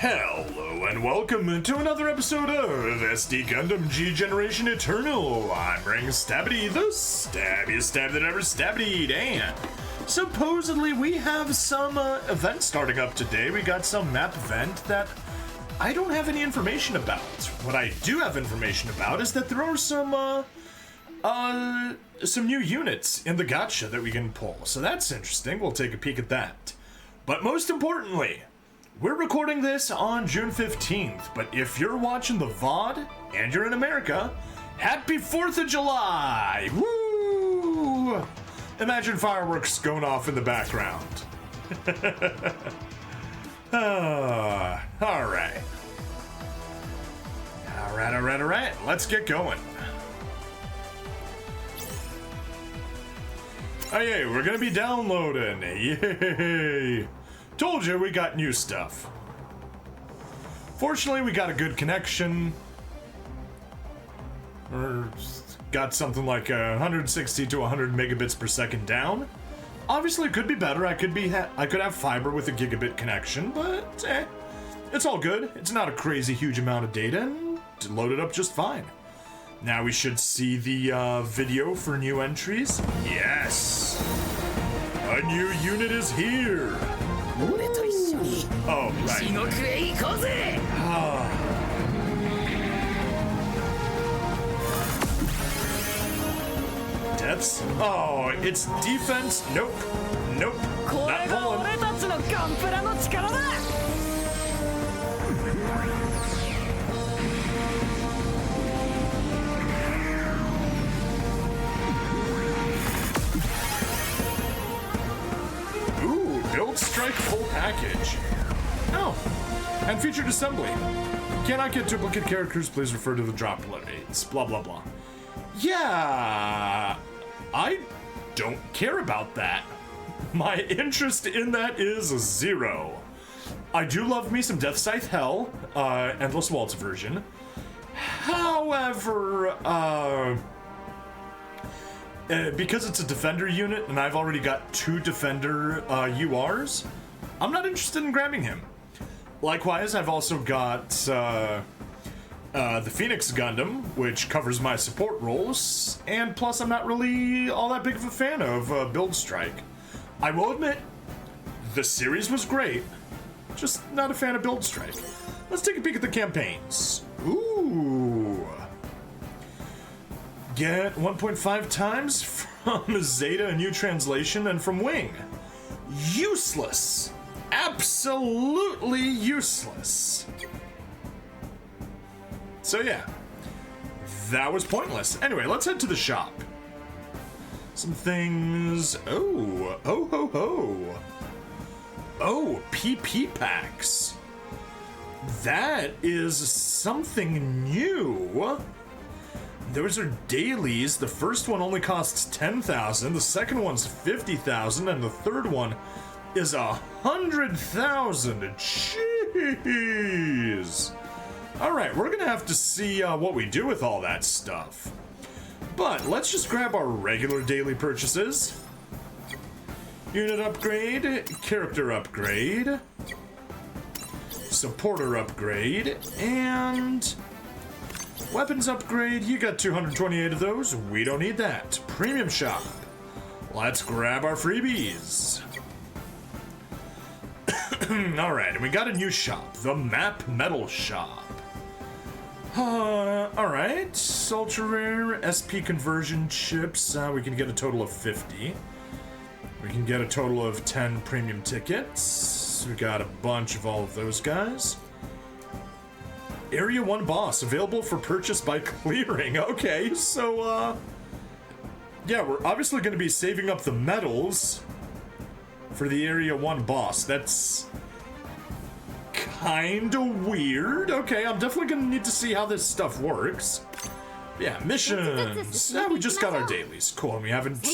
Hello and welcome to another episode of SD Gundam G Generation Eternal. I'm Ring Stabbity, the stabbiest stab that ever stabbied, and supposedly we have some event starting up today. We got some map event that I don't have any information about. What I do have information about is that there are some new units in the gacha that we can pull, so that's interesting. We'll take a peek at that. But most importantly, we're recording this on June 15th, but if you're watching the VOD and you're in America, happy 4th of July! Woo! Imagine fireworks going off in the background. Alright. Alright, let's get going. Oh yay, we're gonna be downloading. Yay! Told you we got new stuff. Fortunately, we got a good connection. Or got something like 160 to 100 megabits per second down. Obviously, it could be better. I could have fiber with a gigabit connection, but it's all good. It's not a crazy huge amount of data, and it loaded up just fine. Now we should see the video for new entries. Yes, a new unit is here. Oh, right. Deaths? Oh, it's defense? Nope. Nope. Not pulling. Build strike full package. Oh, and featured assembly. Cannot get duplicate characters, please refer to the drop rates. Blah, blah, blah. Yeah, I don't care about that. My interest in that is 0. I do love me some Death Scythe Hell, Endless Waltz version. However, because it's a Defender unit, and I've already got 2 Defender URs, I'm not interested in grabbing him. Likewise, I've also got the Phoenix Gundam, which covers my support roles, and plus I'm not really all that big of a fan of Build Strike. I will admit, the series was great, just not a fan of Build Strike. Let's take a peek at the campaigns. Ooh. Get 1.5 times from Zeta, a new translation, and from Wing. Useless. Absolutely useless. So yeah, that was pointless. Anyway, let's head to the shop. Some things. Oh, PP packs. That is something new. Those are dailies. The first one only costs 10,000, the second one's 50,000, and the third one is 100,000. Jeez. Alright, we're gonna have to see what we do with all that stuff. But let's just grab our regular daily purchases. Unit upgrade, character upgrade, supporter upgrade, and weapons upgrade. You got 228 of those. We don't need that. Premium shop. Let's grab our freebies. Alright, and we got a new shop. The Map Metal Shop. Alright. Ultra rare SP conversion chips. We can get a total of 50. We can get a total of 10 premium tickets. We got a bunch of all of those guys. Area 1 boss, available for purchase by clearing. Okay, so, yeah, we're obviously going to be saving up the medals for the Area 1 boss. That's kinda weird. Okay, I'm definitely going to need to see how this stuff works. Yeah, missions. We just got our dailies. Cool, and we haven't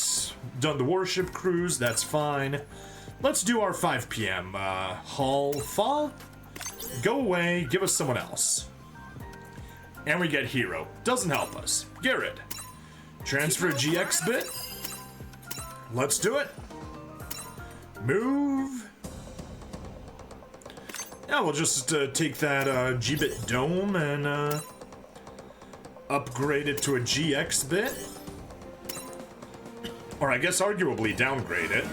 done the warship cruise. That's fine. Let's do our 5 p.m. Hall Fa. Go away, give us someone else. And we get Hero. Doesn't help us. Garrett. Transfer GX bit. Let's do it. Move. Yeah, we'll just take that G-bit dome and upgrade it to a GX bit. Or I guess arguably downgrade it.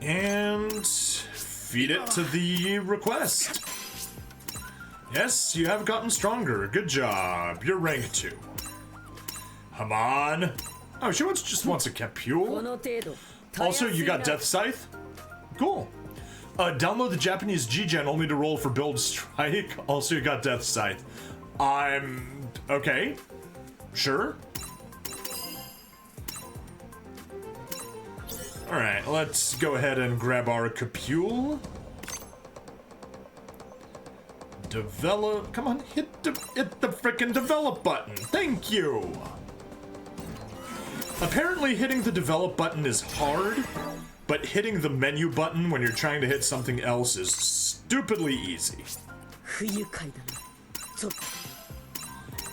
And feed it to the request. Yes, you have gotten stronger. Good job. You're rank 2. Come on. Oh, she just wants a capsule. Also, you got Death Scythe? Cool. Download the Japanese G-Gen only to roll for Build Strike. Also, you got Death Scythe. I'm... okay. Sure. Alright, let's go ahead and grab our capsule. Develop... come on, hit the frickin' develop button. Thank you. Apparently hitting the develop button is hard, but hitting the menu button when you're trying to hit something else is stupidly easy.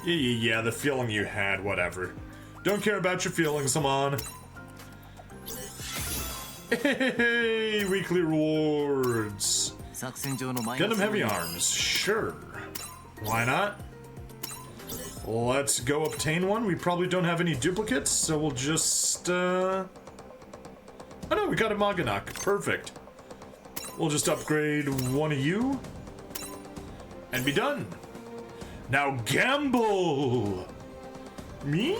Yeah, the feeling you had, whatever. Don't care about your feelings, I'm on. Hey, weekly rewards. Gundam Heavy Arms, sure. Why not? Let's go obtain one. We probably don't have any duplicates, so we'll just, oh no, we got a Maganak. Perfect. We'll just upgrade one of you and be done. Now gamble! Me?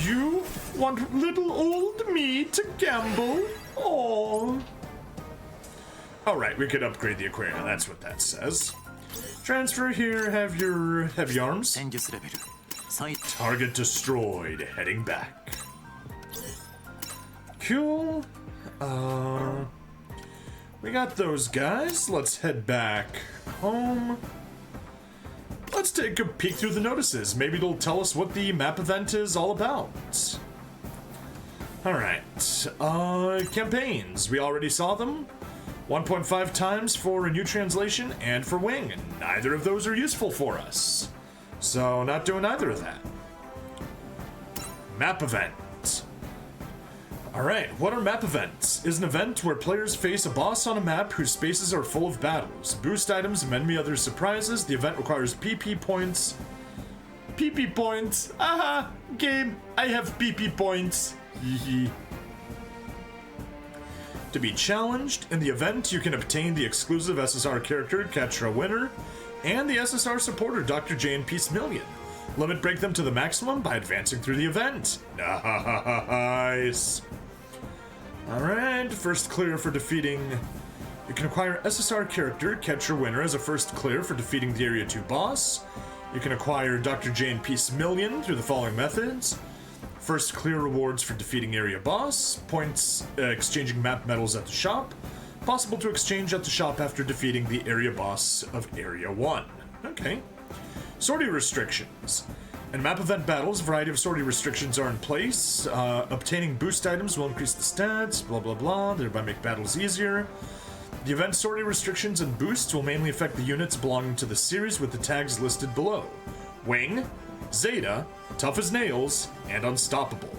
You want little old me to gamble? Oh. Alright, we could upgrade the Aquarium. That's what that says. Transfer here, have your heavy arms. Target destroyed, heading back. Cool. We got those guys. Let's head back home. Let's take a peek through the notices. Maybe it'll tell us what the map event is all about. Alright. Campaigns. We already saw them. 1.5 times for a new translation and for wing. Neither of those are useful for us. So, not doing either of that. Map event. Alright, what are map events? Is an event where players face a boss on a map whose spaces are full of battles, boost items, and many other surprises. The event requires PP points. PP points. Aha! Game, I have PP points. Hehe. To be challenged, in the event you can obtain the exclusive SSR character Ketra Winner and the SSR supporter Dr. J and Peace Million. Limit break them to the maximum by advancing through the event. Nice. Alright, first clear for defeating... You can acquire SSR character Ketra Winner as a first clear for defeating the Area 2 boss. You can acquire Dr. J and Peace Million through the following methods. First clear rewards for defeating area boss, points exchanging map medals at the shop, possible to exchange at the shop after defeating the area boss of Area 1. Okay. Sortie restrictions. In map event battles, a variety of sortie restrictions are in place. Obtaining boost items will increase the stats, blah blah blah, thereby make battles easier. The event sortie restrictions and boosts will mainly affect the units belonging to the series with the tags listed below. Wing, Zeta, Tough as Nails, and Unstoppable.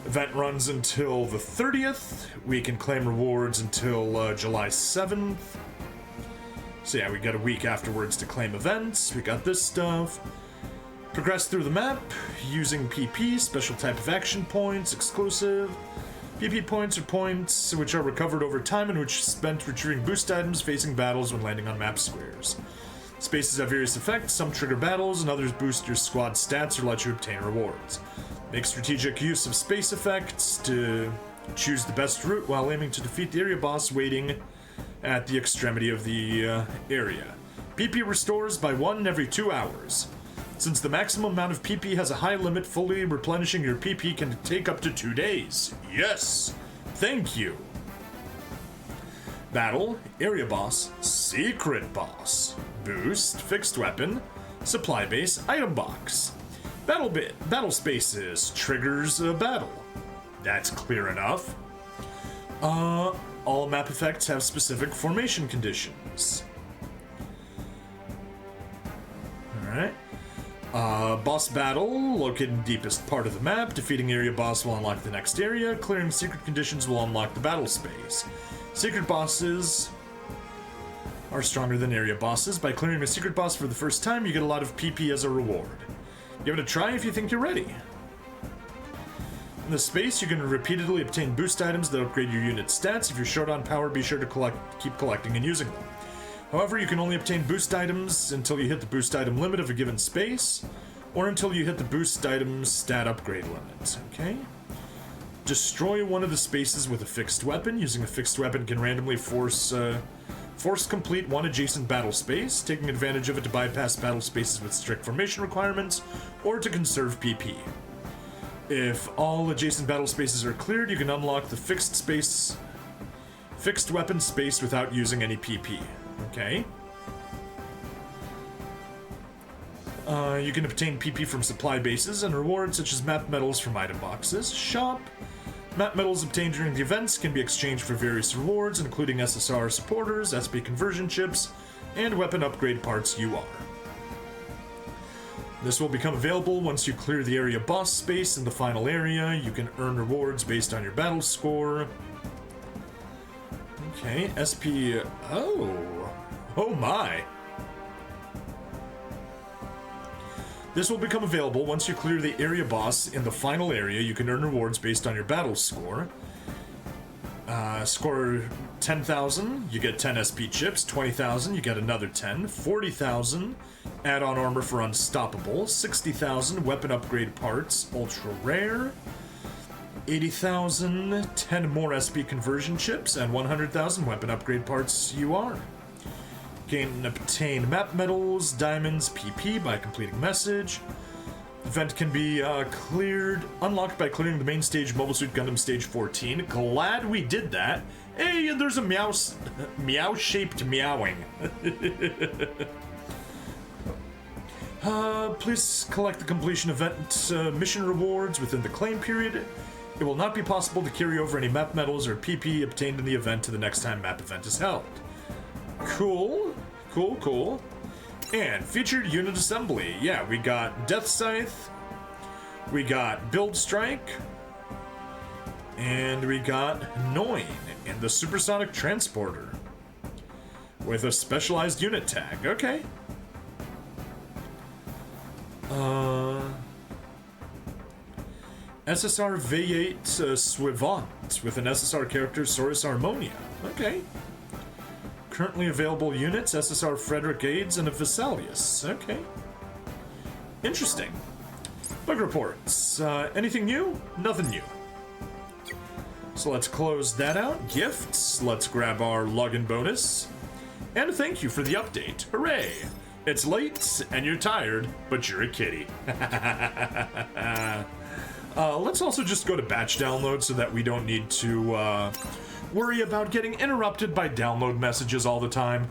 Event runs until the 30th. We can claim rewards until July 7th. So yeah, we got a week afterwards to claim events. We got this stuff. Progress through the map using PP, special type of action points, exclusive. PP points are points which are recovered over time and which are spent retrieving boost items facing battles when landing on map squares. Spaces have various effects, some trigger battles, and others boost your squad stats or let you obtain rewards. Make strategic use of space effects to choose the best route while aiming to defeat the area boss waiting at the extremity of the area. PP restores by 1 every 2 hours. Since the maximum amount of PP has a high limit, fully replenishing your PP can take up to 2 days. Yes! Thank you! Battle, area boss, secret boss. Boost, fixed weapon, supply base, item box. Battle spaces, triggers a battle. That's clear enough. All map effects have specific formation conditions. Alright. Boss battle, located in the deepest part of the map. Defeating area boss will unlock the next area. Clearing secret conditions will unlock the battle space. Secret bosses are stronger than area bosses. By clearing a secret boss for the first time, you get a lot of PP as a reward. Give it a try if you think you're ready. In the space, you can repeatedly obtain boost items that upgrade your unit's stats. If you're short on power, be sure to keep collecting and using them. However, you can only obtain boost items until you hit the boost item limit of a given space, or until you hit the boost item's stat upgrade limit, okay? Destroy one of the spaces with a fixed weapon. Using a fixed weapon can randomly force complete one adjacent battle space, taking advantage of it to bypass battle spaces with strict formation requirements, or to conserve PP. If all adjacent battle spaces are cleared, you can unlock the fixed weapon space without using any PP. Okay. You can obtain PP from supply bases and rewards such as map medals from item boxes. Shop. Map medals obtained during the events can be exchanged for various rewards, including SSR supporters, SP conversion chips, and weapon upgrade parts UR. This will become available once you clear the area boss space in the final area. You can earn rewards based on your battle score. Okay, SP... Oh my! This will become available once you clear the area boss in the final area. You can earn rewards based on your battle score. Score 10,000, you get 10 SP chips. 20,000, you get another 10. 40,000, add-on armor for Unstoppable. 60,000, weapon upgrade parts, ultra rare. 80,000, 10 more SP conversion chips, and 100,000 weapon upgrade parts UR. Gain and obtain map medals, diamonds, PP by completing message. Event can be unlocked by clearing the main stage Mobile Suit Gundam Stage 14. Glad we did that. Hey, there's a meow-shaped meowing. Please collect the completion event mission rewards within the claim period. It will not be possible to carry over any map medals or PP obtained in the event to the next time map event is held. Cool. Cool. And featured unit assembly. Yeah, we got Death Scythe, we got Build Strike, and we got Noin in the Supersonic Transporter with a specialized unit tag. Okay. SSR V8 Suivant with an SSR character Saurus Harmonia. Okay. Currently available units, SSR Frederick Aids and a Vesalius. Okay. Interesting. Bug reports. Anything new? Nothing new. So let's close that out. Gifts. Let's grab our login bonus. And thank you for the update. Hooray! It's late and you're tired, but you're a kitty. Let's also just go to batch download so that we don't need to worry about getting interrupted by download messages all the time.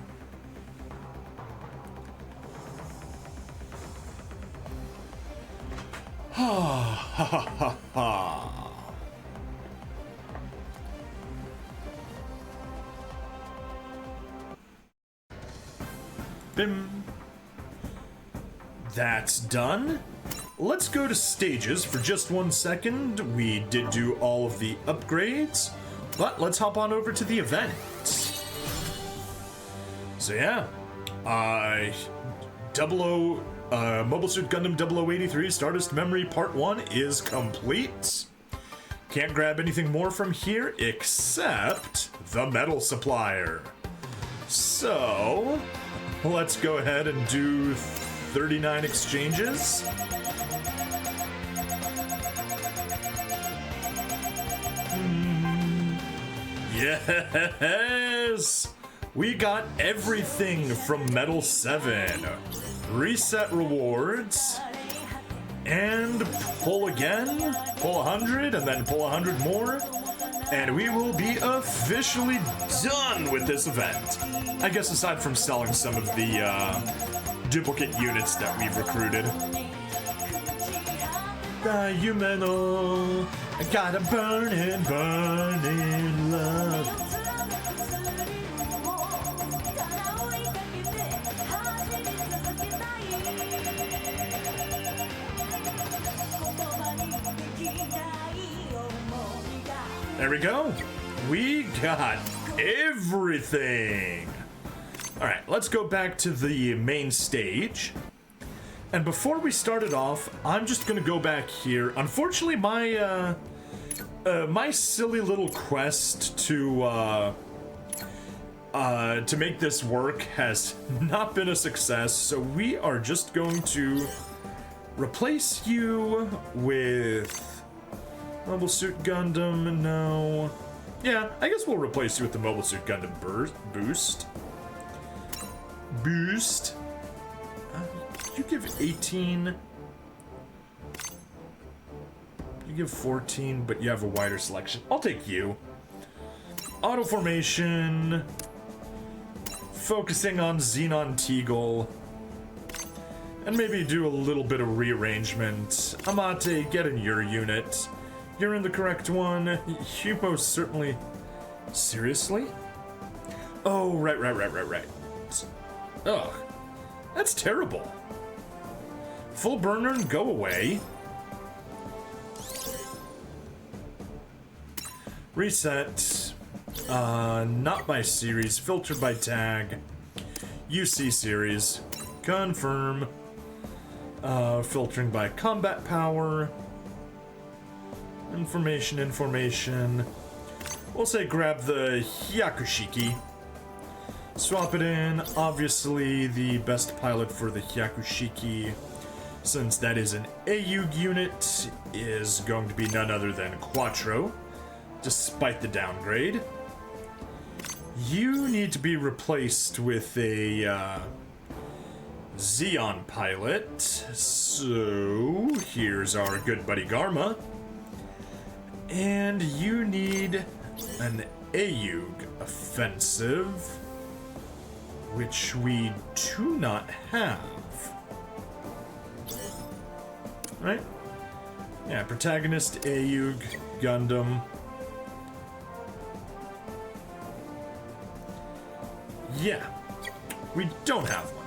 Bim. That's done. Let's go to stages for just 1 second. We did do all of the upgrades, but let's hop on over to the event. So yeah, Mobile Suit Gundam 0083 Stardust Memory Part 1 is complete. Can't grab anything more from here except the metal supplier. So let's go ahead and do 39 exchanges. Yes! We got everything from Metal 7. Reset rewards. And pull again. Pull 100 and then pull 100 more. And we will be officially done with this event. I guess aside from selling some of the duplicate units that we've recruited. Yumeno, I got a burning, burning love. There we go. We got everything. All right, let's go back to the main stage. And before we start it off, I'm just gonna go back here. Unfortunately, my my silly little quest to make this work has not been a success, so we are just going to replace you with Mobile Suit Gundam. No. Yeah, I guess we'll replace you with the Mobile Suit Gundam Boost. You give 18. You give 14, but you have a wider selection. I'll take you. Auto formation. Focusing on Xenon Teagle. And maybe do a little bit of rearrangement. Amate, get in your unit. You're in the correct one. You most certainly... Seriously? Oh, right. Ugh. That's terrible. Full burner and go away. Reset. Not by series. Filtered by tag. UC series. Confirm. Filtering by combat power. Information. We'll say grab the Hyakushiki. Swap it in. Obviously, the best pilot for the Hyakushiki, since that is an AUG unit, is going to be none other than Quattro, despite the downgrade. You need to be replaced with a Xeon pilot. So, here's our good buddy Garma. And you need an AUG offensive, which we do not have. Right? Yeah, protagonist, AUG, Gundam. Yeah, we don't have one.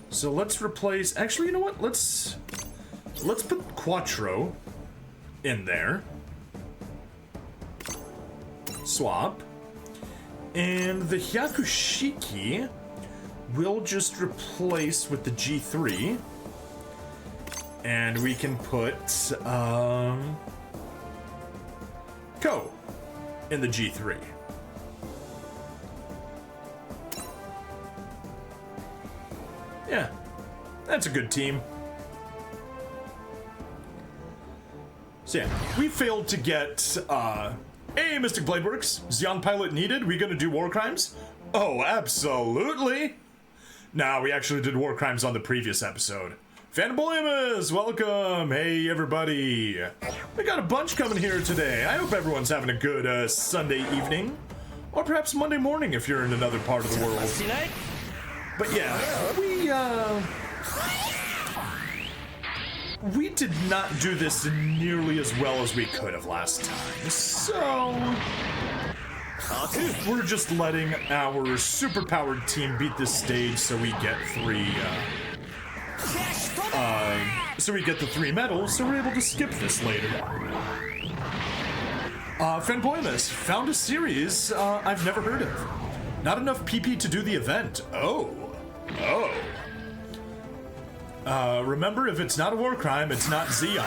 So let's replace, actually, you know what? Let's put Quattro in there. Swap. And the Hyakushiki we'll just replace with the G3. And we can put Ko in the G3. Yeah, that's a good team. So yeah, we failed to get hey, Mystic Bladeworks, Xeon pilot needed. We gonna do war crimes? Oh, absolutely. Nah, we actually did war crimes on the previous episode. Fanboymas, welcome. Hey, everybody. We got a bunch coming here today. I hope everyone's having a good Sunday evening, or perhaps Monday morning if you're in another part of the world. But yeah, we did not do this nearly as well as we could have last time. So we're just letting our superpowered team beat this stage so we get the 3 medals, so we're able to skip this later. Fanboymas found a series I've never heard of. Not enough PP to do the event. Oh. Remember, if it's not a war crime, it's not Xeon.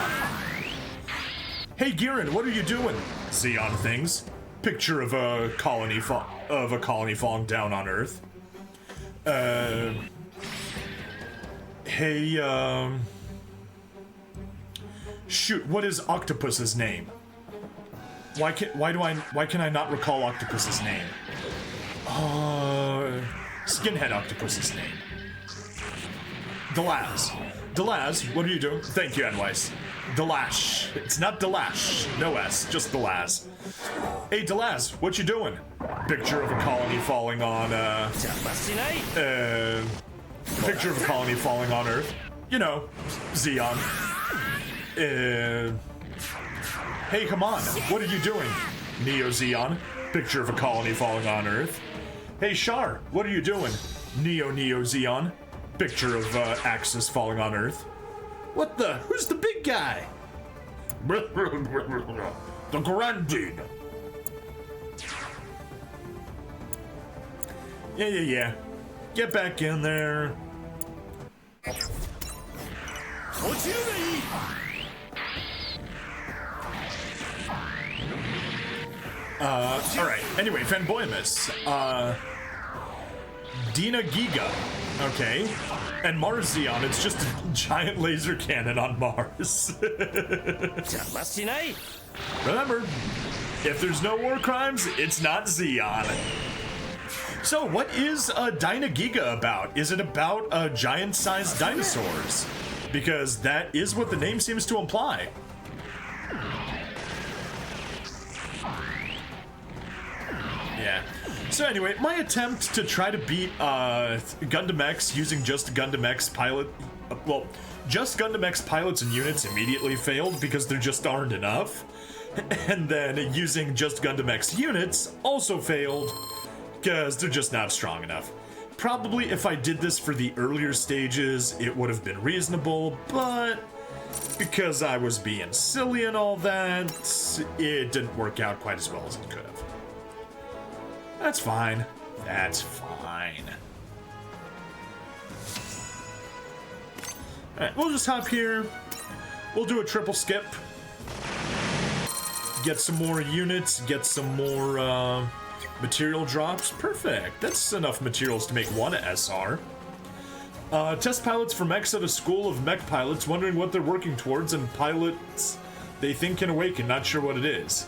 Hey, Giran, what are you doing? Xeon things. Picture of a colony falling down on Earth. Hey, shoot, what is Octopus's name? Why can I not recall Octopus's name? Skinhead Octopus's name. Delaz, what are you doing? Thank you, Anwise. Delash. It's not Delash. No S, just Delaz. Hey, Delaz, what you doing? Picture of a colony falling on, picture of a colony falling on Earth. You know, Xeon. Hey, come on, what are you doing? Neo Xeon. Picture of a colony falling on Earth. Hey, Shar, what are you doing? Neo Xeon. Picture of Axis falling on Earth. What the? Who's the big guy? The Grandin. Yeah. Get back in there. Alright, anyway, Fanboymus. Dina Giga. Okay. And Mars Xeon, it's just a giant laser cannon on Mars. Remember, if there's no war crimes, it's not Xeon. So, what is Dina Giga about? Is it about giant-sized dinosaurs? Because that is what the name seems to imply. Yeah. So anyway, my attempt to try to beat Gundam X using just Gundam X pilot... well, just Gundam X pilots and units immediately failed because there just aren't enough. And then using just Gundam X units also failed because they're just not strong enough. Probably if I did this for the earlier stages, it would have been reasonable, but because I was being silly and all that, it didn't work out quite as well as it could have. That's fine. That's fine. Alright, we'll just hop here. We'll do a triple skip. Get some more units, get some more material drops. Perfect. That's enough materials to make one SR. Test pilots from X at a school of mech pilots wondering what they're working towards, and pilots they think can awaken, not sure what it is.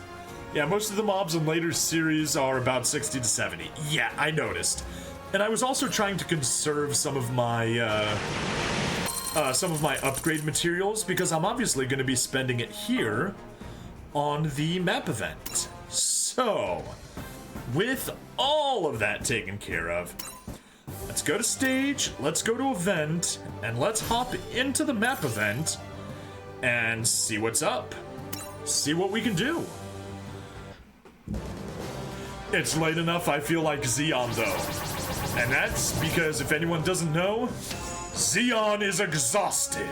Yeah, most of the mobs in later series are about 60 to 70. Yeah, I noticed. And I was also trying to conserve some of my upgrade materials because I'm obviously going to be spending it here on the map event. So, with all of that taken care of, let's go to stage, let's go to event, and let's hop into the map event and see what's up. See what we can do. It's late enough, I feel like Xeon, though. And that's because, if anyone doesn't know, Xeon is exhausted.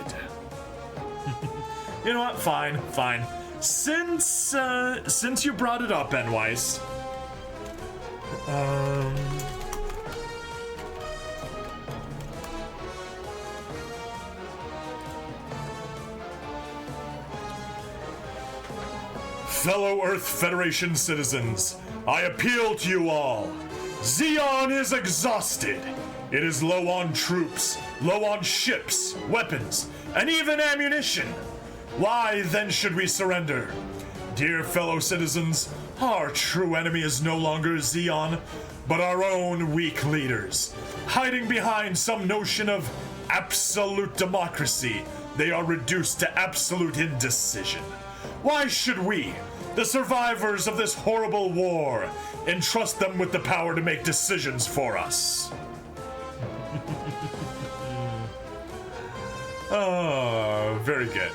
You know what? Fine. Since you brought it up, Enwise, fellow Earth Federation citizens, I appeal to you all. Xeon is exhausted. It is low on troops, low on ships, weapons, and even ammunition. Why then should we surrender? Dear fellow citizens, our true enemy is no longer Xeon, but our own weak leaders. Hiding behind some notion of absolute democracy, they are reduced to absolute indecision. Why should we, the survivors of this horrible war, entrust them with the power to make decisions for us? Oh, very good.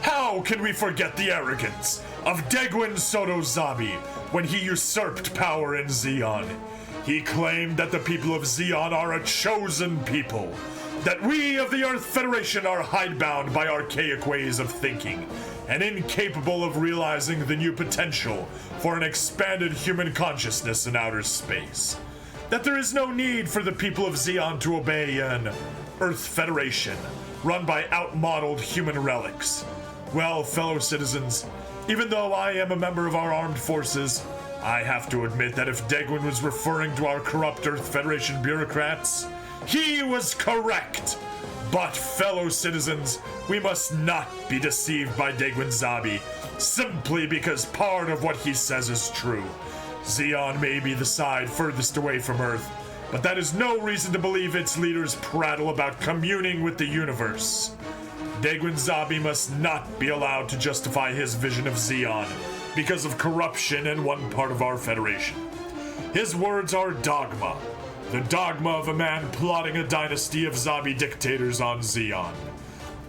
How can we forget the arrogance of Degwin Sotozabi when he usurped power in Xeon? He claimed that the people of Xeon are a chosen people, that we of the Earth Federation are hidebound by archaic ways of thinking, and incapable of realizing the new potential for an expanded human consciousness in outer space. That there is no need for the people of Xeon to obey an Earth Federation run by outmodeled human relics. Well, fellow citizens, even though I am a member of our armed forces, I have to admit that if Degwin was referring to our corrupt Earth Federation bureaucrats, he was correct. But fellow citizens, we must not be deceived by Degwin Zabi simply because part of what he says is true. Xeon may be the side furthest away from Earth, but that is no reason to believe its leaders prattle about communing with the universe. Degwin Zabi must not be allowed to justify his vision of Xeon because of corruption in one part of our Federation. His words are dogma, the dogma of a man plotting a dynasty of Zabi dictators on Xeon.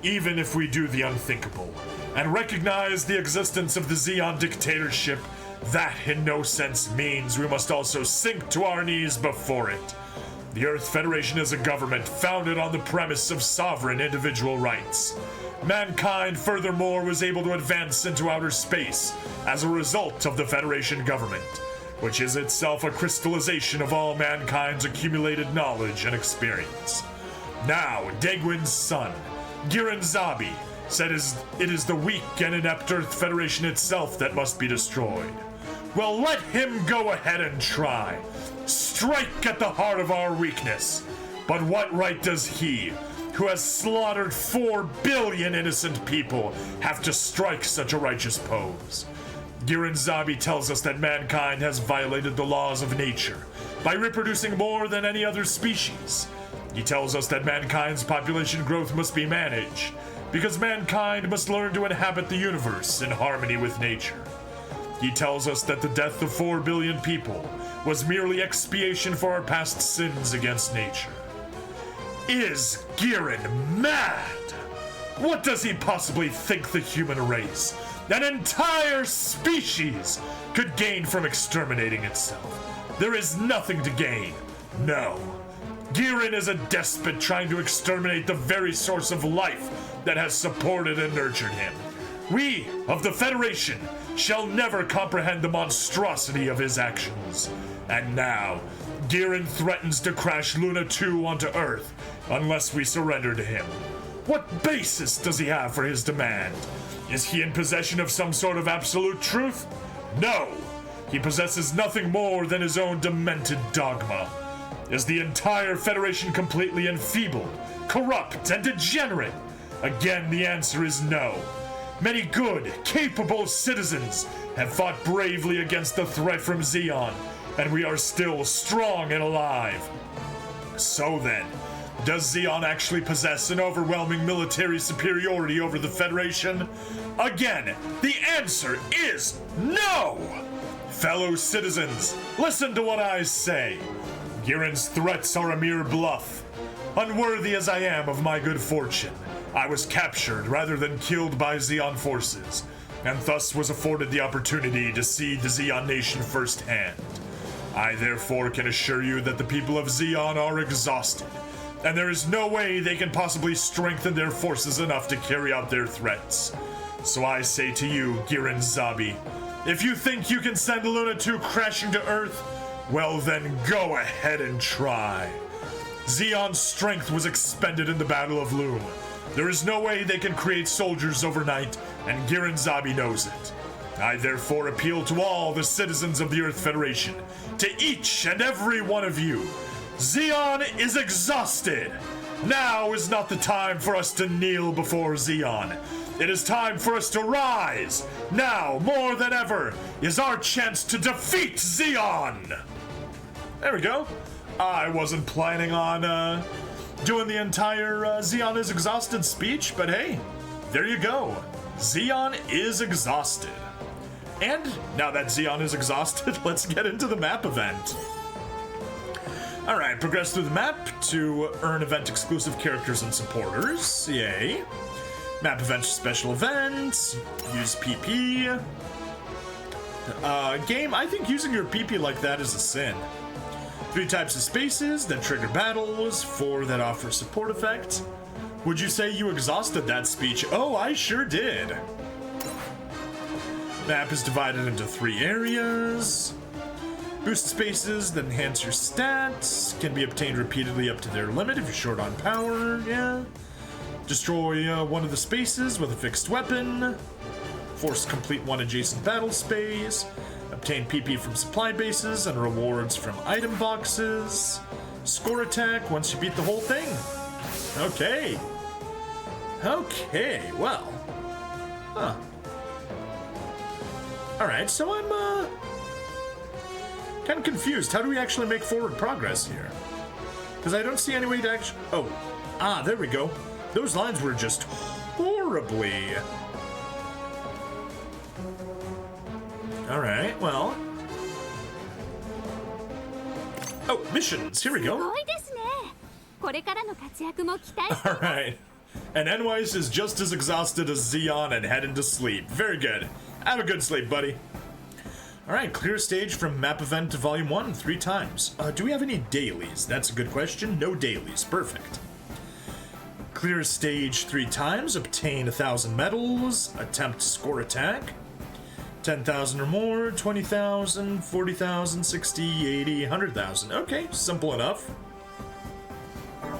Even if we do the unthinkable and recognize the existence of the Xeon dictatorship, that in no sense means we must also sink to our knees before it. The Earth Federation is a government founded on the premise of sovereign individual rights. Mankind, furthermore, was able to advance into outer space as a result of the Federation government, which is itself a crystallization of all mankind's accumulated knowledge and experience. Now, Degwin's son, Giran Zabi, said it is the weak and inept Earth Federation itself that must be destroyed. Well, let him go ahead and try. Strike at the heart of our weakness. But what right does he, who has slaughtered 4 billion innocent people, have to strike such a righteous pose? Giran Zabi tells us that mankind has violated the laws of nature by reproducing more than any other species. He tells us that mankind's population growth must be managed, because mankind must learn to inhabit the universe in harmony with nature. He tells us that the death of 4 billion people was merely expiation for our past sins against nature. Is Giran mad? What does he possibly think the human race, an entire species, could gain from exterminating itself? There is nothing to gain. No. Giran is a despot trying to exterminate the very source of life that has supported and nurtured him. We of the Federation shall never comprehend the monstrosity of his actions. And now, Giran threatens to crash Luna 2 onto Earth unless we surrender to him. What basis does he have for his demand? Is he in possession of some sort of absolute truth? No! He possesses nothing more than his own demented dogma. Is the entire Federation completely enfeebled, corrupt, and degenerate? Again, the answer is no. Many good, capable citizens have fought bravely against the threat from Zeon, and we are still strong and alive. So then, does Zeon actually possess an overwhelming military superiority over the Federation? Again, the answer is no! Fellow citizens, listen to what I say. Giran's threats are a mere bluff. Unworthy as I am of my good fortune, I was captured rather than killed by Zeon forces, and thus was afforded the opportunity to see the Zeon nation firsthand. I therefore can assure you that the people of Zeon are exhausted, and there is no way they can possibly strengthen their forces enough to carry out their threats. So I say to you, Giran Zabi, if you think you can send Luna 2 crashing to Earth, well then go ahead and try. Zeon's strength was expended in the Battle of Loom. There is no way they can create soldiers overnight, and Giran Zabi knows it. I therefore appeal to all the citizens of the Earth Federation, to each and every one of you. Zeon is exhausted. Now is not the time for us to kneel before Zeon. It is time for us to rise. Now, more than ever, is our chance to defeat Zeon. There we go. I wasn't planning on doing the entire Zeon is exhausted speech, but hey, there you go. Zeon is exhausted. And now that Zeon is exhausted, let's get into the map event. Alright, progress through the map to earn event-exclusive characters and supporters. Yay. Map event special events. Use PP. Game, I think using your PP like that is a sin. 3 types of spaces that trigger battles, 4 that offer support effect. Would you say you exhausted that speech? Oh, I sure did. Map is divided into 3 areas. Boost spaces that enhance your stats. Can be obtained repeatedly up to their limit if you're short on power, yeah. Destroy one of the spaces with a fixed weapon. Force complete one adjacent battle space. Obtain PP from supply bases and rewards from item boxes. Score attack once you beat the whole thing. Okay. Okay, well. Huh. Alright, so I'm, kind of confused. How do we actually make forward progress here? Because I don't see any way to actually... Oh. There we go. Those lines were just horribly... Alright, well... Oh, missions! Here we go! Alright. And Enwise is just as exhausted as Zeon and heading to sleep. Very good. Have a good sleep, buddy. Alright, clear stage from map event to volume 1 3 times. Do we have any dailies? That's a good question. No dailies. Perfect. Clear stage 3 times, obtain 1,000 medals, attempt to score attack. 10,000 or more, 20,000, 40,000, 60, 80, 100,000. Okay, simple enough.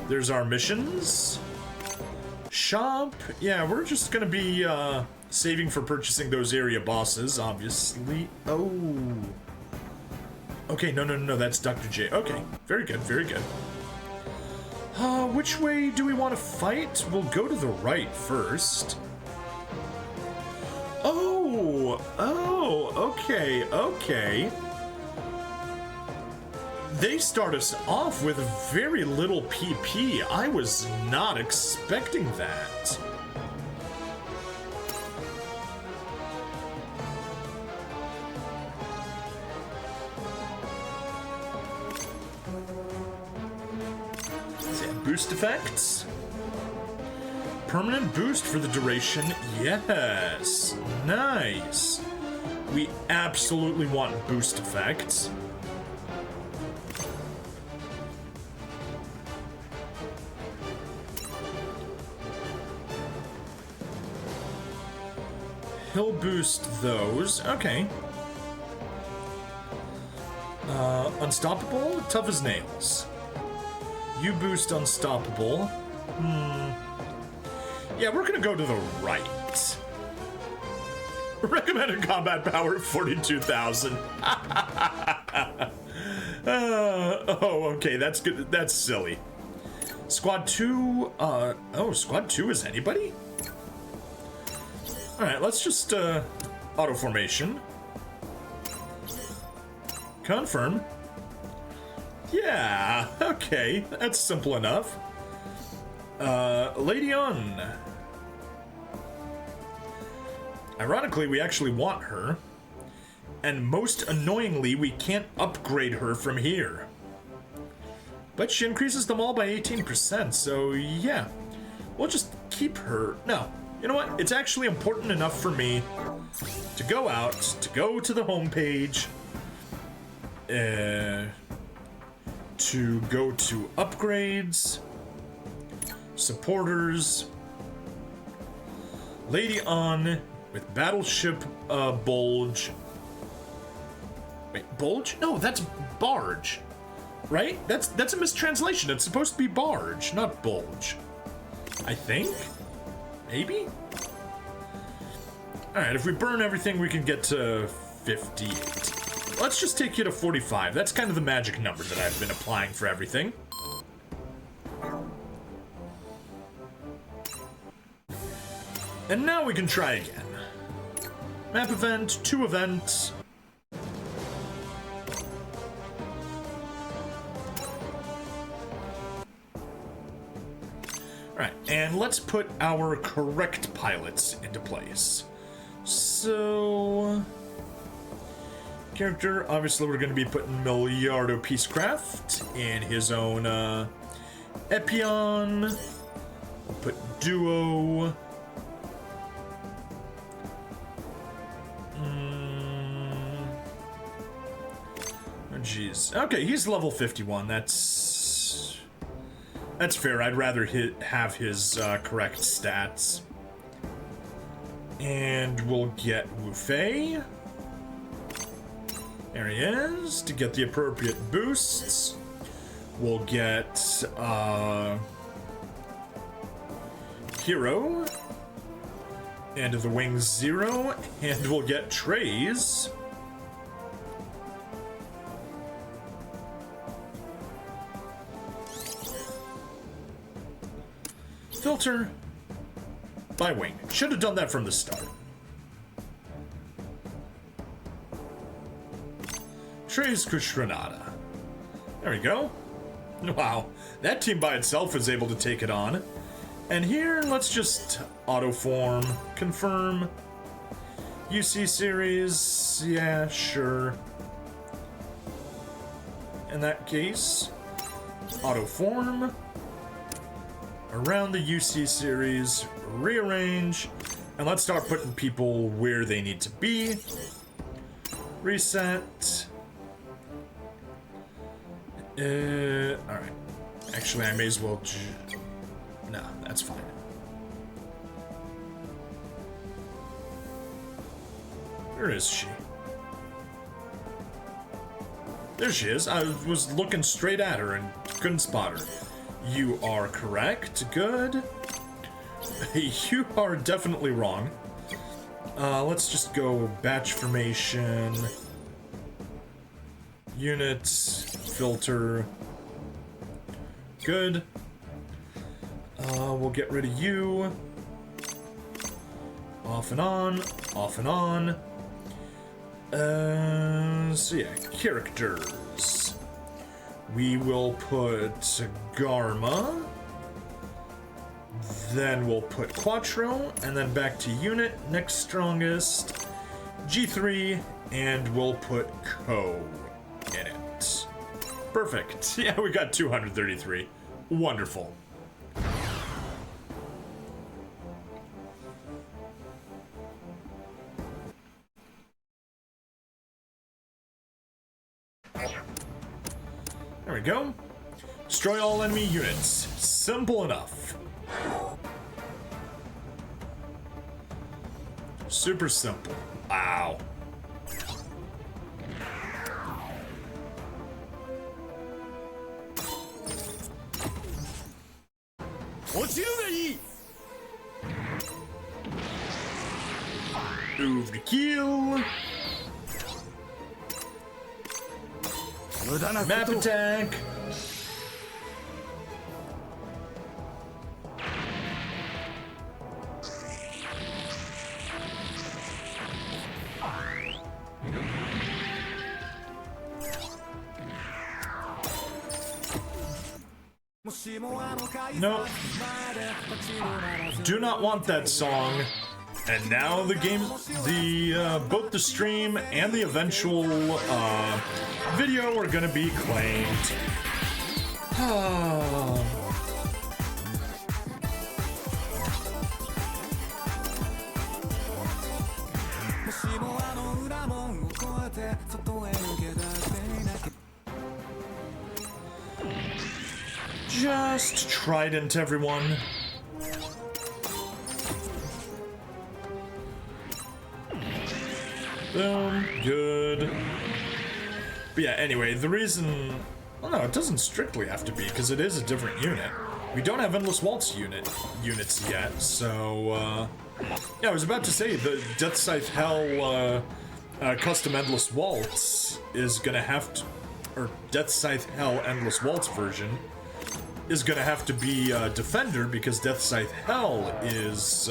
There's our missions. Shop. Yeah, we're just gonna be saving for purchasing those area bosses, obviously. Oh. Okay, no, that's Dr. J. Okay, very good, very good. Which way do we want to fight? We'll go to the right first. Oh, okay. They start us off with very little PP. I was not expecting that. Boost effects. Permanent boost for the duration. Yes. Nice. We absolutely want boost effects. He'll boost those. Okay. Unstoppable? Tough as nails. You boost unstoppable. Yeah, we're gonna go to the right. Recommended combat power 42,000. Oh, okay, that's good. That's silly. Squad 2, oh, Squad 2 is anybody? Alright, let's just, auto formation. Confirm. Yeah, okay, that's simple enough. Lady On. Ironically, we actually want her. And most annoyingly, we can't upgrade her from here. But she increases them all by 18%, so yeah. We'll just keep her. No, you know what? It's actually important enough for me to go out, to go to the homepage, to go to upgrades, supporters, Lady On with Battleship Bulge. Wait, Bulge? No, that's Barge, right? That's a mistranslation. It's supposed to be Barge, not Bulge. I think? Maybe? Alright, if we burn everything, we can get to 58. Let's just take you to 45. That's kind of the magic number that I've been applying for everything. And now we can try again. Map event, 2 events. Alright, and let's put our correct pilots into place. So... character, obviously we're going to be putting Miliardo Peacecraft in his own Epion. We'll put Duo. Oh jeez. Okay, he's level 51. That's fair. I'd rather have his correct stats. And we'll get Wu Fei. There he is, to get the appropriate boosts. We'll get, Hero. And the Wings 0. And we'll get Trays. Filter. By Wing. Should have done that from the start. Trace Kushranada. There we go. Wow, that team by itself is able to take it on. And here, let's just auto-form, confirm. UC series, yeah, sure. In that case, auto-form. Around the UC series, rearrange. And let's start putting people where they need to be. Reset. Alright. Actually, I may as well No, that's fine. Where is she? There she is. I was looking straight at her and couldn't spot her. You are correct. Good. You are definitely wrong. Let's just go batch formation. Units. Filter. Good. We'll get rid of you. Off and on. Off and on. So yeah, characters. We will put Garma. Then we'll put Quattro, and then back to unit, next strongest, G3, and we'll put Ko in it. Perfect. Yeah, we got 233. Wonderful. There we go. Destroy all enemy units. Simple enough. Super simple. Wow. Move to kill. Map attack. Nope. Do not want that song. And now the game, both the stream and the eventual video are gonna be claimed. Just trident, everyone. Boom. Good. But yeah, anyway, the reason... Well, no, it doesn't strictly have to be, because it is a different unit. We don't have Endless Waltz units yet, so... Yeah, I was about to say, the Death Scythe Hell custom Endless Waltz is gonna have to... Or Death Scythe Hell Endless Waltz version is gonna have to be Defender, because Death Scythe Hell is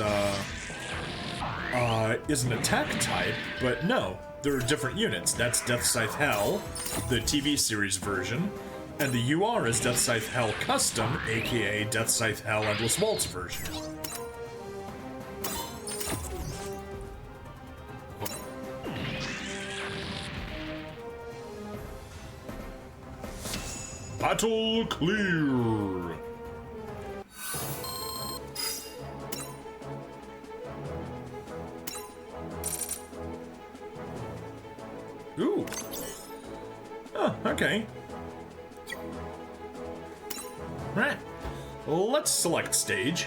an attack type, but no, there are different units. That's Death Scythe Hell, the TV series version, and the UR is Death Scythe Hell Custom, aka Death Scythe Hell Endless Waltz version. Battle clear. Ooh. Oh, okay. Right. Let's select stage.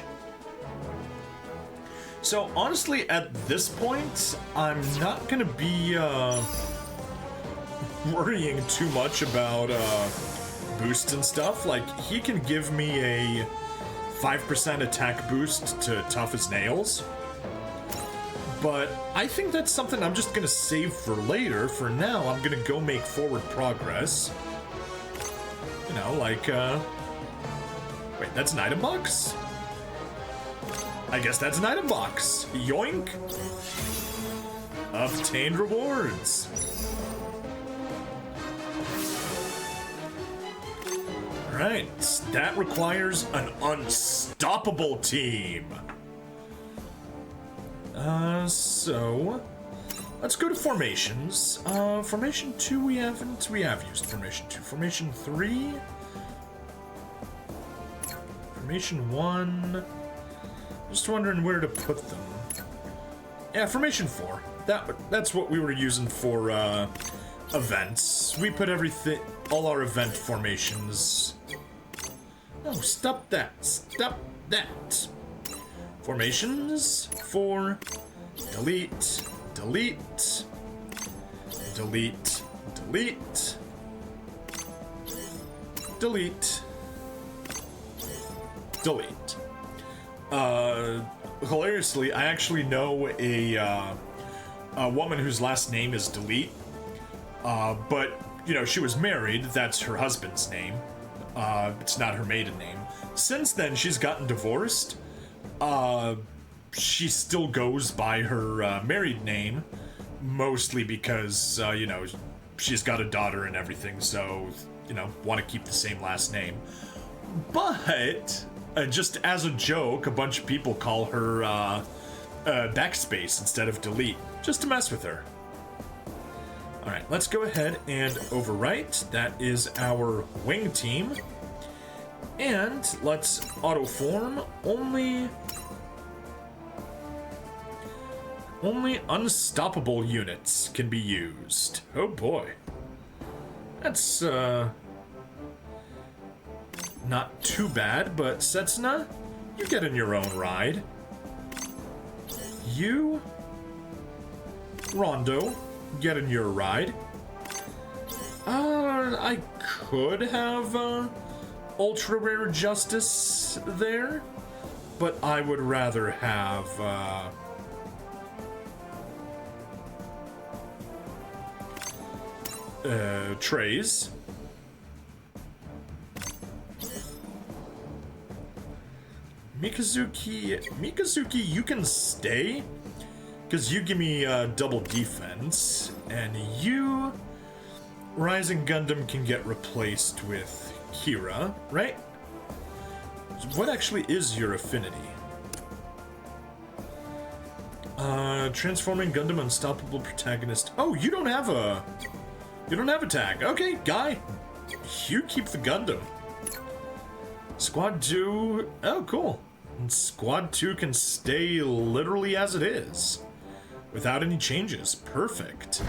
So honestly, at this point, I'm not gonna be worrying too much about boosts and stuff. Like, he can give me a 5% attack boost to tough as nails. But I think that's something I'm just gonna save for later. For now, I'm gonna go make forward progress. You know, like, wait, that's an item box? I guess that's an item box. Yoink! Obtained rewards. Alright, that requires an unstoppable team. So let's go to formations. Formation 2 we have used formation 2. Formation 3. Formation 1. Just wondering where to put them. Yeah, formation 4. That's what we were using for events. We put all our event formations. No, stop that. Stop that. Formations, 4, delete, delete, delete, delete, delete, delete. Hilariously, I actually know a woman whose last name is Delete, but, you know, she was married, that's her husband's name. It's not her maiden name. Since then, she's gotten divorced. She still goes by her married name, mostly because, you know, she's got a daughter and everything, so, you know, want to keep the same last name. But, just as a joke, a bunch of people call her Backspace instead of Delete, just to mess with her. Alright, let's go ahead and overwrite. That is our wing team. And let's autoform. Only unstoppable units can be used. Oh boy. That's not too bad, but Setsuna, you get in your own ride. You, Rondo, get in your ride. I could have ultra rare justice there, but I would rather have trays. Mikazuki, you can stay, because you give me double defense, and you, Rising Gundam, can get replaced with Kira, right? What actually is your affinity? Transforming Gundam Unstoppable Protagonist. Oh, you don't have a tag. Okay, Guy, you keep the Gundam. Squad 2, oh cool. And Squad 2 can stay literally as it is, without any changes. Perfect.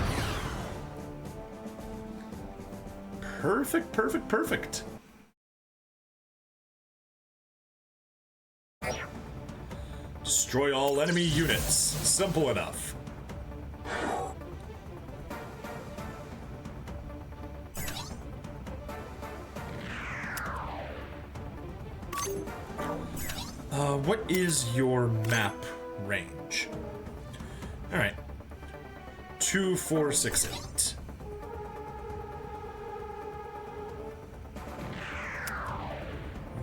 Perfect, perfect, perfect. Destroy all enemy units. Simple enough. What is your map range? Alright. 2, 4, 6, 8.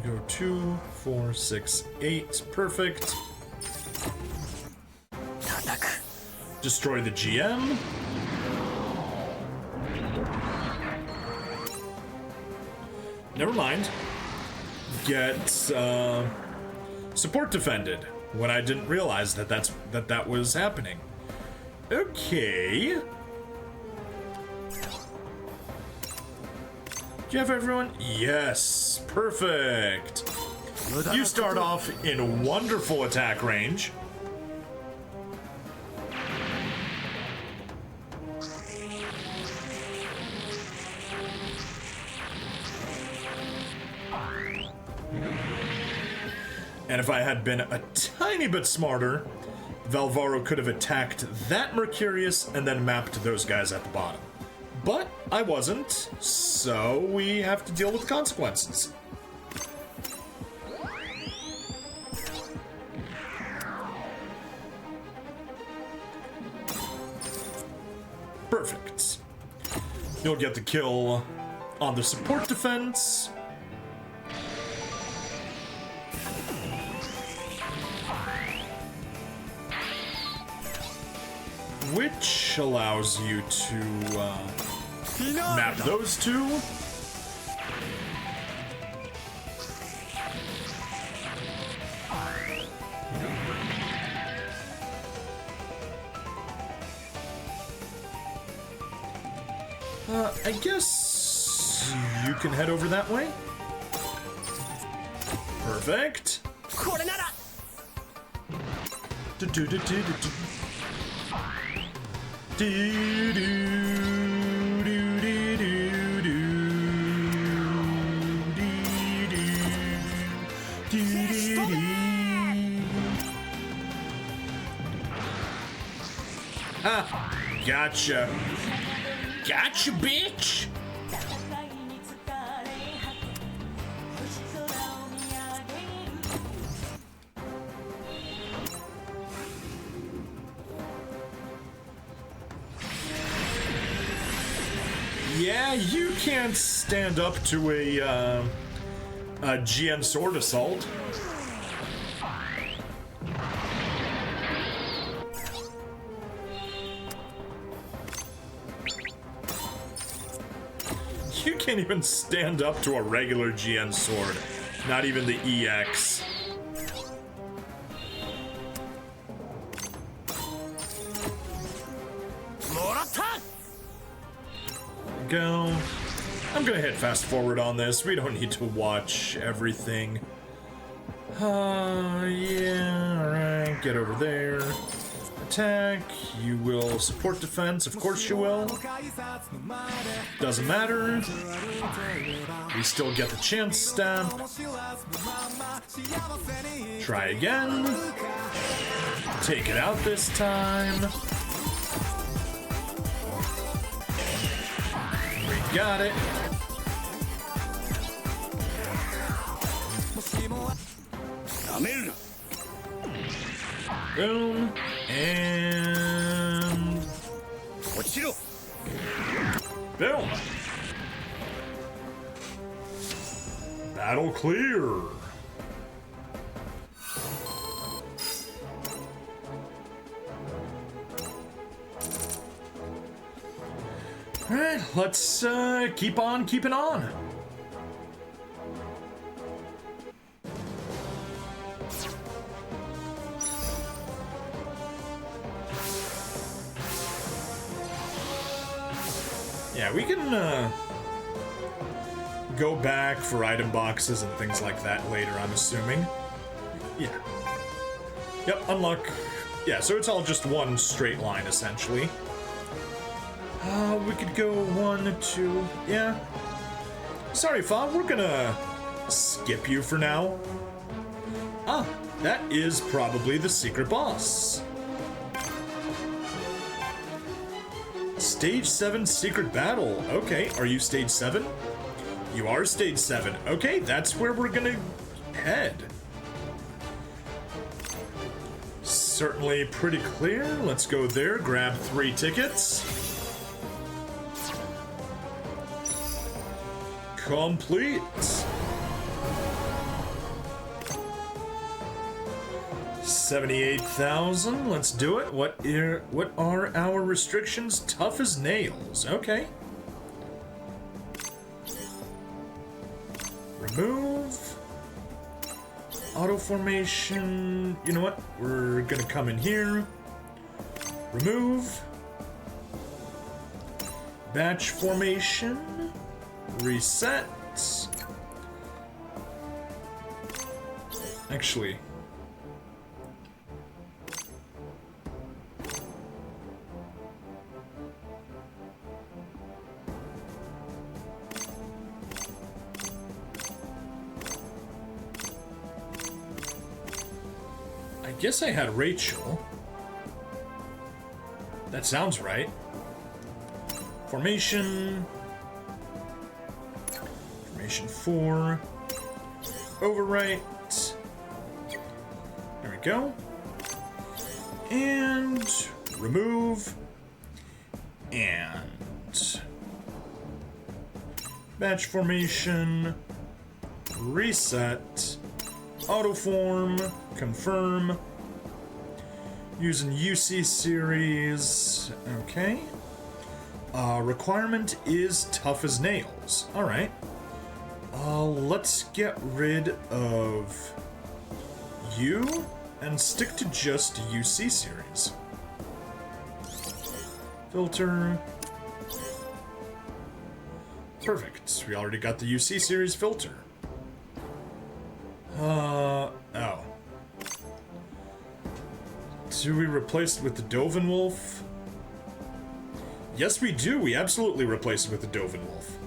Go 2, 4, 6, 8. Perfect. Destroy the GM. Never mind. Get support defended when I didn't realize that was happening. Okay. Do you have everyone? Yes. Perfect. You start off in wonderful attack range. And if I had been a tiny bit smarter, Valvaro could have attacked that Mercurius and then mapped those guys at the bottom. But I wasn't, so we have to deal with the consequences. Perfect. You'll get the kill on the support defense. Which allows you to map those two. I guess you can head over that way. Perfect. Gotcha. Gotcha, bitch! Yeah, you can't stand up to a GN sword assault. You can't even stand up to a regular GN sword. Not even the EX. Go. I'm gonna hit fast forward on this. We don't need to watch everything. Yeah, alright. Get over there. Attack. You will support defense. Of course you will. Doesn't matter. We still get the chance stamp. Try again. Take it out this time. We got it. Boom. And... boom. Battle clear. Alright, let's keep on keeping on. Yeah, we can go back for item boxes and things like that later, I'm assuming. Yeah. Yep, unlock. Yeah, so it's all just one straight line, essentially. We could go 1, 2, yeah. Sorry, Fa, we're gonna skip you for now. Ah, that is probably the secret boss. Stage 7 secret battle. Okay, are you stage 7? You are stage 7. Okay, that's where we're gonna head. Certainly pretty clear. Let's go there, grab 3 tickets. Complete. 78,000. Let's do it. What are our restrictions? Tough as nails. Okay. Remove. Auto formation. You know what? We're gonna come in here. Remove. Batch formation. Reset. Actually. I guess I had Rachel. That sounds right. Formation. Formation 4. Overwrite. There we go. And remove. And batch formation. Reset. Autoform. Confirm. Using UC series. Okay. Requirement is tough as nails. Alright. Let's get rid of you and stick to just UC series. Filter. Perfect. We already got the UC series filter. Oh. Do we replace it with the Dovin Wolf? Yes, we do. We absolutely replace it with the Dovin Wolf.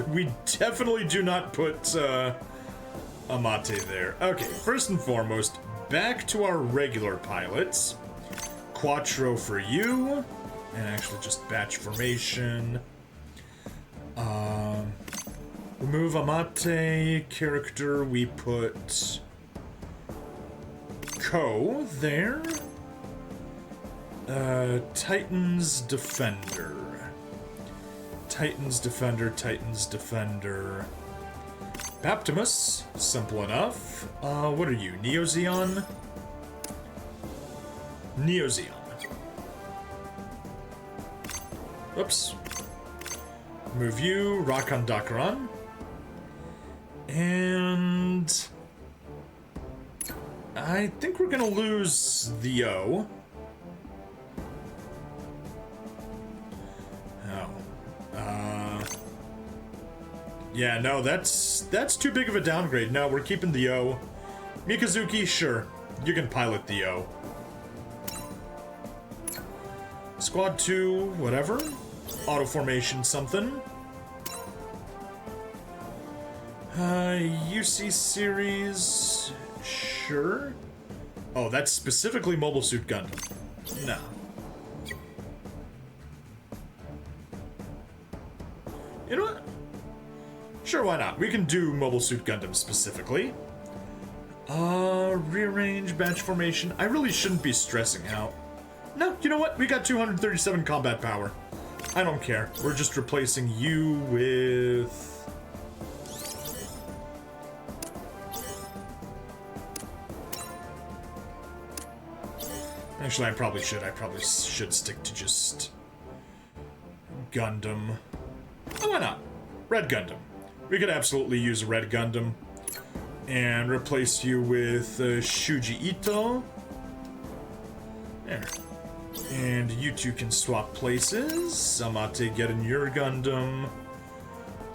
We definitely do not put Amate there. Okay, first and foremost, back to our regular pilots. Quattro for you. And actually just batch formation. Remove Amate character, we put Ko there. Titans Defender. Titans Defender, Titans Defender. Baptimus, simple enough. What are you, Neo-Zeon? Neo-Zeon. Oops. Move you, Rakan Dakaran. And I think we're gonna lose the O. Yeah, no, that's too big of a downgrade. No, we're keeping the O. Mikazuki, sure. You can pilot the O. Squad 2, whatever. Auto formation something. UC series, sure. Oh, that's specifically Mobile Suit Gundam. No. You know what? Sure, why not? We can do Mobile Suit Gundam specifically. Rearrange batch formation. I really shouldn't be stressing out. No, you know what? We got 237 combat power. I don't care. We're just replacing you with... Actually, I probably should. I probably should stick to just... Gundam. Oh, why not? Red Gundam. We could absolutely use a Red Gundam. And replace you with Shuji Ito. There. And you two can swap places. Amate, get in your Gundam.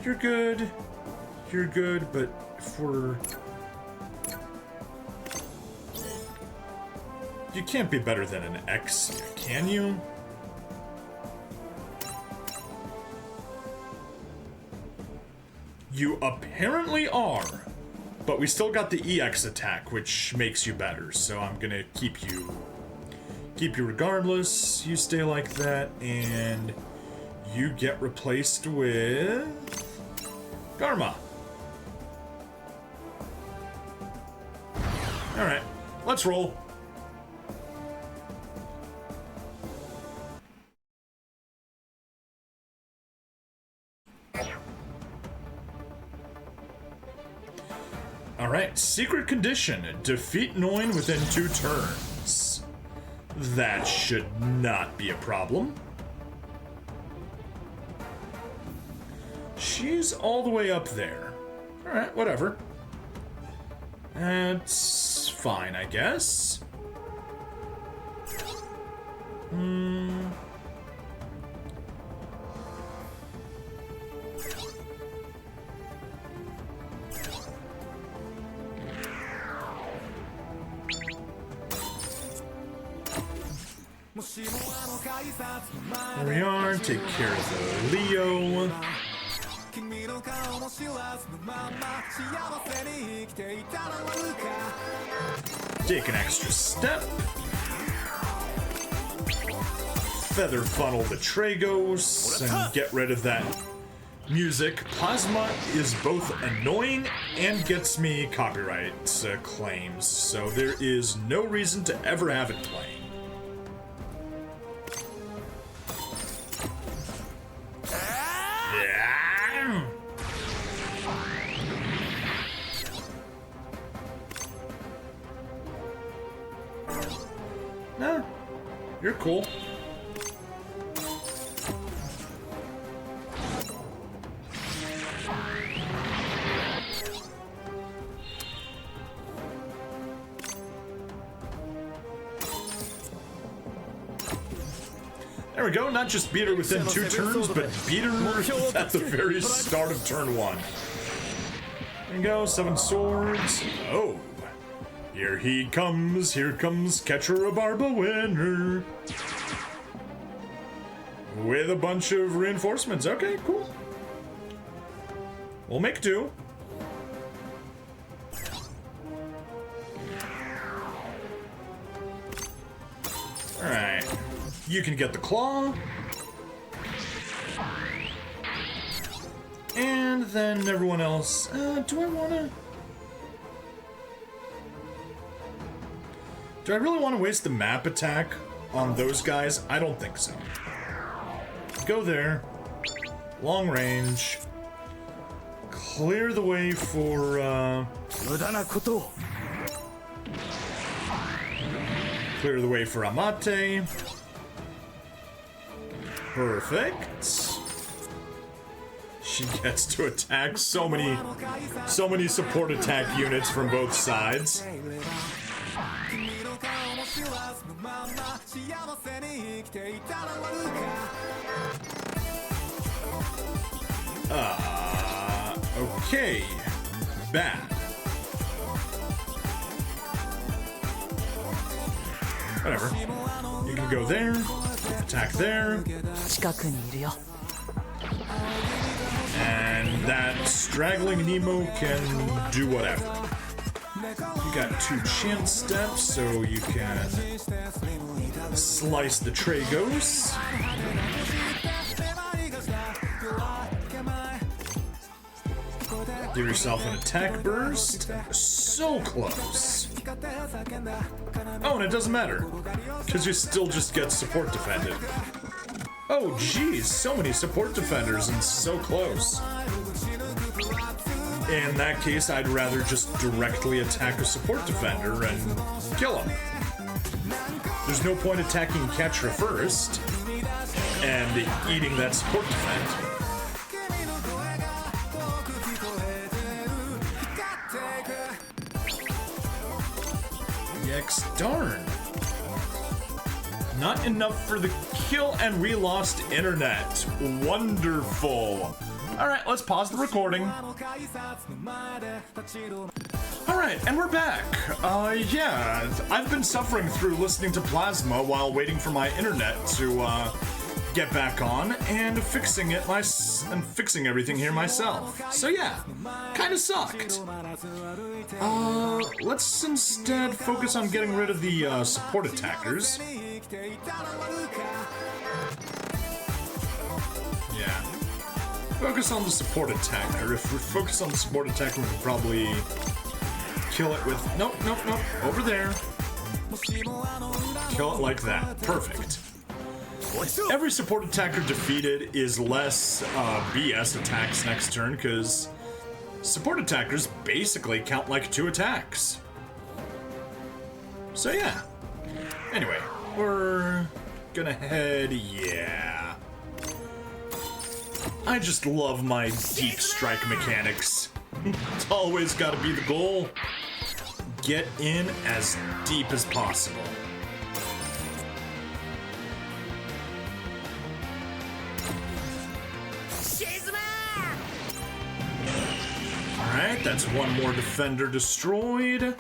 You're good. You're good, but if we're... You can't be better than an X, can you? You apparently are. But we still got the EX attack, which makes you better, so I'm gonna keep you regardless. You stay like that, and you get replaced with Garma. Alright, let's roll. Alright, secret condition. Defeat Noin within 2 turns. That should not be a problem. She's all the way up there. Alright, whatever. That's fine, I guess. There we are, take care of the Leo. Take an extra step. Feather funnel the Tragos and get rid of that music. Plasma is both annoying and gets me copyright claims, so there is no reason to ever have it playing. Nah, you're cool. There we go, not just beat her within 2 turns, but beat her at the very start of turn 1. There you go, 7 swords. Oh. Here comes Catcher a Barba winner. With a bunch of reinforcements. Okay, cool. We'll make do. You can get the claw. And then everyone else. Do I really want to waste the map attack on those guys? I don't think so. Go there. Long range. Clear the way for, clear the way for Amate. Perfect. She gets to attack so many support attack units from both sides. Okay. Bad. Whatever. You can go there, attack there. And that straggling Nemo can do whatever. You got 2 chance steps, so you can slice the Tragos. Give yourself an attack burst. So close. Oh, and it doesn't matter, because you still just get support defended. Oh, geez, so many support defenders and so close. In that case, I'd rather just directly attack a support defender and kill him. There's no point attacking Ketra first and eating that support defend. X, darn. Not enough for the kill, and we lost internet. Wonderful. Alright, let's pause the recording. Alright, and we're back. Yeah, I've been suffering through listening to Plasma while waiting for my internet to, get back on and fixing everything here myself. So yeah, kinda sucked. Let's instead focus on getting rid of the, support attackers. Yeah. Focus on the support attacker. If we focus on the support attacker, we can probably kill it with... Nope. Over there. Kill it like that. Perfect. Every support attacker defeated is less BS attacks next turn, because support attackers basically count like 2 attacks. So yeah. Anyway, we're gonna head... Yeah. I just love my deep strike mechanics. It's always gotta be the goal. Get in as deep as possible. Alright, that's one more defender destroyed.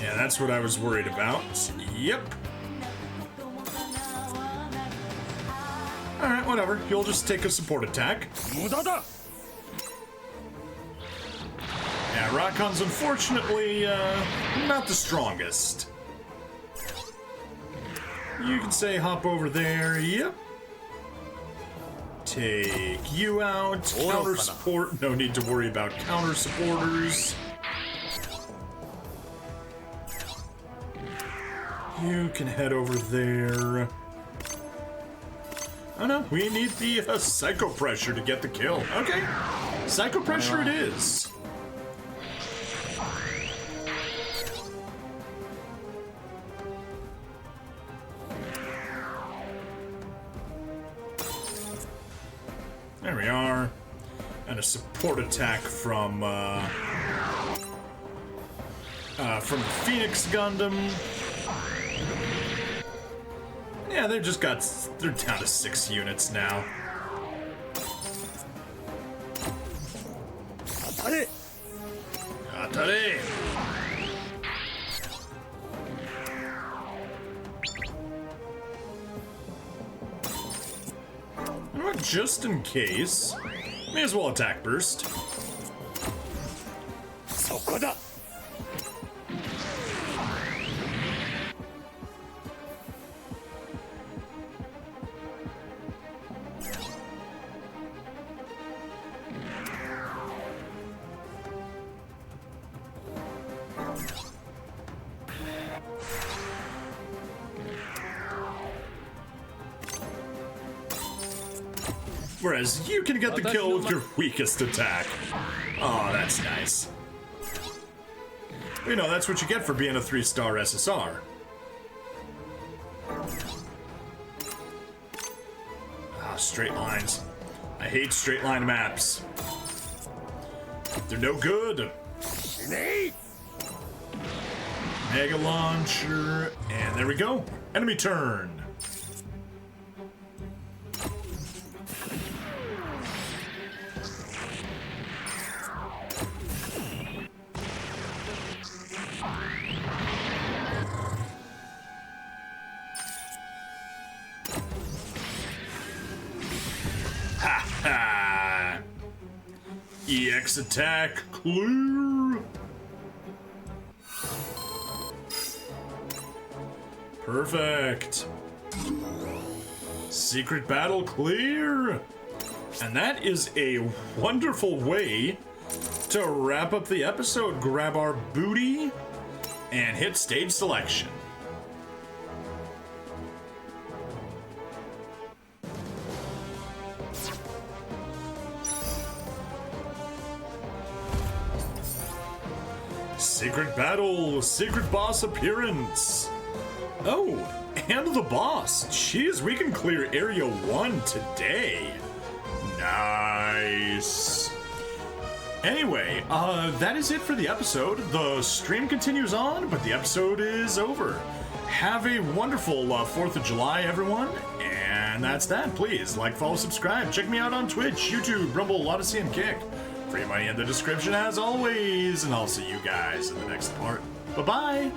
Yeah, that's what I was worried about. Yep. Alright, whatever. You'll just take a support attack. Yeah, Rakon's unfortunately, not the strongest. You can say hop over there, yep. Take you out. Counter support, no need to worry about counter supporters. You can head over there. Oh no, we need the Psycho Pressure to get the kill. Okay, Psycho Pressure it is. There we are. And a support attack from the Phoenix Gundam. Yeah, they're down to 6 units now. Atare! Atare! You know what, just in case, may as well attack burst. Whereas you can get the kill with your weakest attack. Oh, that's nice. You know, that's what you get for being a 3-star SSR. Ah, straight lines. I hate straight line maps. They're no good. Mega launcher, and there we go. Enemy turn. EX attack clear. Perfect. Secret battle clear. And that is a wonderful way to wrap up the episode. Grab our booty and hit stage selection. Secret battle, secret boss appearance. Oh, and the boss. Jeez, we can clear Area 1 today. Nice. Anyway, that is it for the episode. The stream continues on, but the episode is over. Have a wonderful 4th of July, everyone. And that's that. Please like, follow, subscribe. Check me out on Twitch, YouTube, Rumble, Odyssey, and Kick. Free money in the description as always, and I'll see you guys in the next part. Bye-bye!